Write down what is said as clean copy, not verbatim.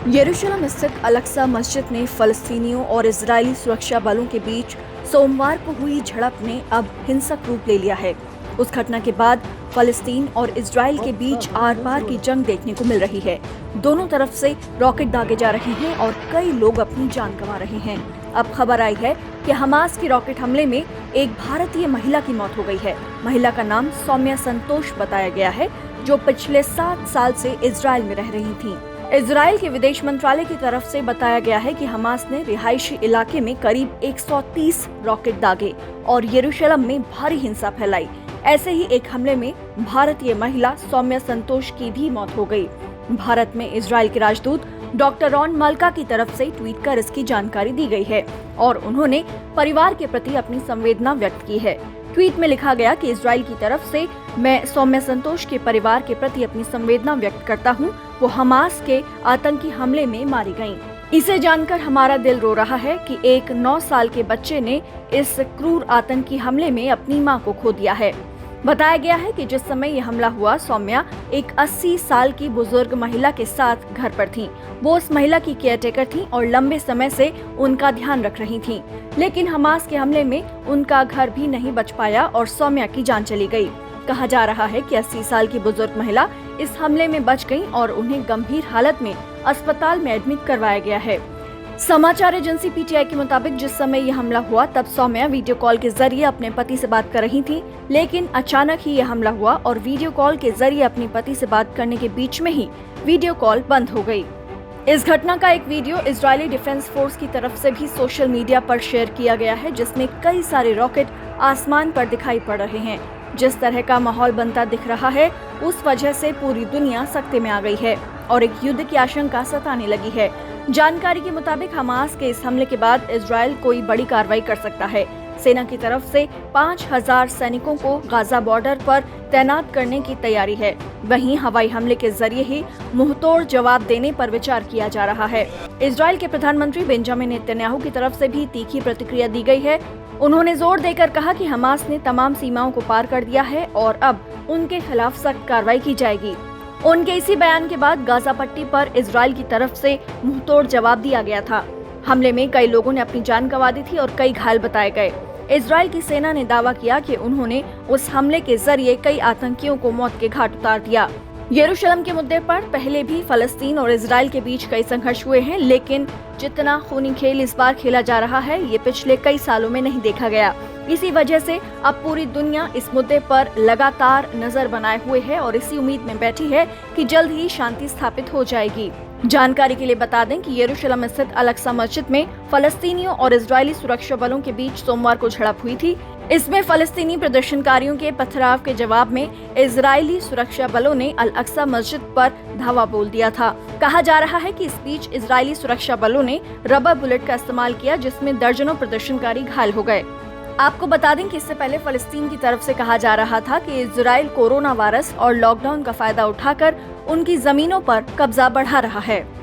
यरूशलेम स्थित अल-अक्सा मस्जिद में फलस्तीनियों और इजरायली सुरक्षा बलों के बीच सोमवार को हुई झड़प ने अब हिंसक रूप ले लिया है। उस घटना के बाद फलस्तीन और इजरायल के बीच आर-पार की जंग देखने को मिल रही है। दोनों तरफ से रॉकेट दागे जा रहे हैं और कई लोग अपनी जान गंवा रहे हैं। अब खबर आई है कि हमास के रॉकेट हमले में एक भारतीय महिला की मौत हो गई है। महिला का नाम सौम्या संतोष बताया गया है, जो पिछले 7 साल से इजरायल में रह रही थी। इजरायल के विदेश मंत्रालय की तरफ से बताया गया है कि हमास ने रिहायशी इलाके में करीब 130 रॉकेट दागे और यरूशलेम में भारी हिंसा फैलाई। ऐसे ही एक हमले में भारतीय महिला सौम्या संतोष की भी मौत हो गई। भारत में इजरायल के राजदूत डॉक्टर रॉन मल्का की तरफ से ट्वीट कर इसकी जानकारी दी गई है और उन्होंने परिवार के प्रति अपनी संवेदना व्यक्त की है। ट्वीट में लिखा गया कि इजरायल की तरफ से मैं सौम्या संतोष के परिवार के प्रति अपनी संवेदना व्यक्त करता हूं। वो हमास के आतंकी हमले में मारी गईं। इसे जानकर हमारा दिल रो रहा है कि एक 9 साल के बच्चे ने इस क्रूर आतंकी हमले में अपनी मां को खो दिया है। बताया गया है कि जिस समय यह हमला हुआ, सौम्या एक 80 साल की बुजुर्ग महिला के साथ घर पर थीं। वो उस महिला की केयरटेकर थीं और लंबे समय से उनका ध्यान रख रही थीं। लेकिन हमास के हमले में उनका घर भी नहीं बच पाया और सौम्या की जान चली गई। कहा जा रहा है कि 80 साल की बुजुर्ग महिला इस हमले में बच गई और उन्हें गंभीर हालत में अस्पताल में एडमिट करवाया गया है। समाचार एजेंसी पीटीआई के मुताबिक जिस समय यह हमला हुआ तब सौम्या वीडियो कॉल के जरिए अपने पति से बात कर रही थी, लेकिन अचानक ही यह हमला हुआ और वीडियो कॉल के जरिए अपने पति से बात करने के बीच में ही वीडियो कॉल बंद हो गई। इस घटना का एक वीडियो इजरायली डिफेंस फोर्स की तरफ से भी सोशल मीडिया पर शेयर किया गया है, जिसमें कई सारे रॉकेट आसमान पर दिखाई पड़ रहे हैं। जिस तरह का माहौल बनता दिख रहा है, उस वजह से पूरी दुनिया सख्ते में आ गई है और एक युद्ध की आशंका सताने लगी है। जानकारी के मुताबिक हमास के इस हमले के बाद इजरायल कोई बड़ी कार्रवाई कर सकता है। सेना की तरफ से 5000 सैनिकों को गाजा बॉर्डर पर तैनात करने की तैयारी है। वहीं हवाई हमले के जरिए ही मुंहतोड़ जवाब देने पर विचार किया जा रहा है। इजरायल के प्रधानमंत्री बेंजामिन नेतन्याहू की तरफ से भी तीखी प्रतिक्रिया दी गई है। उन्होंने जोर देकर कहा कि हमास ने तमाम सीमाओं को पार कर दिया है और अब उनके खिलाफ सख्त कार्रवाई की जाएगी। उनके इसी बयान के बाद गाजा पट्टी पर इजरायल की तरफ से मुंहतोड़ जवाब दिया गया था। हमले में कई लोगों ने अपनी जान गंवा दी थी और कई घायल बताए गए। इजरायल की सेना ने दावा किया कि उन्होंने उस हमले के जरिए कई आतंकियों को मौत के घाट उतार दिया। यरूशलेम के मुद्दे पर पहले भी फलस्तीन और इजरायल के बीच कई संघर्ष हुए हैं, लेकिन जितना खूनी खेल इस बार खेला जा रहा है, ये पिछले कई सालों में नहीं देखा गया। इसी वजह से अब पूरी दुनिया इस मुद्दे पर लगातार नजर बनाए हुए है और इसी उम्मीद में बैठी है कि जल्द ही शांति स्थापित हो जाएगी। जानकारी के लिए बता दें कि यरूशलेम स्थित अल-अक्सा मस्जिद में फलस्तीनियों और इजरायली सुरक्षा बलों के बीच सोमवार को झड़प हुई थी। इसमें फलस्तीनी प्रदर्शनकारियों के पथराव के जवाब में इजरायली सुरक्षा बलों ने अल-अक्सा मस्जिद पर धावा बोल दिया था। कहा जा रहा है कि इस बीच इजरायली सुरक्षा बलों ने रबर बुलेट का इस्तेमाल किया, जिसमें दर्जनों प्रदर्शनकारी घायल हो गए। आपको बता दें कि इससे पहले फलस्तीन की तरफ से कहा जा रहा था कि इजरायल कोरोना वायरस और लॉकडाउन का फायदा उठाकर उनकी जमीनों पर कब्जा बढ़ा रहा है।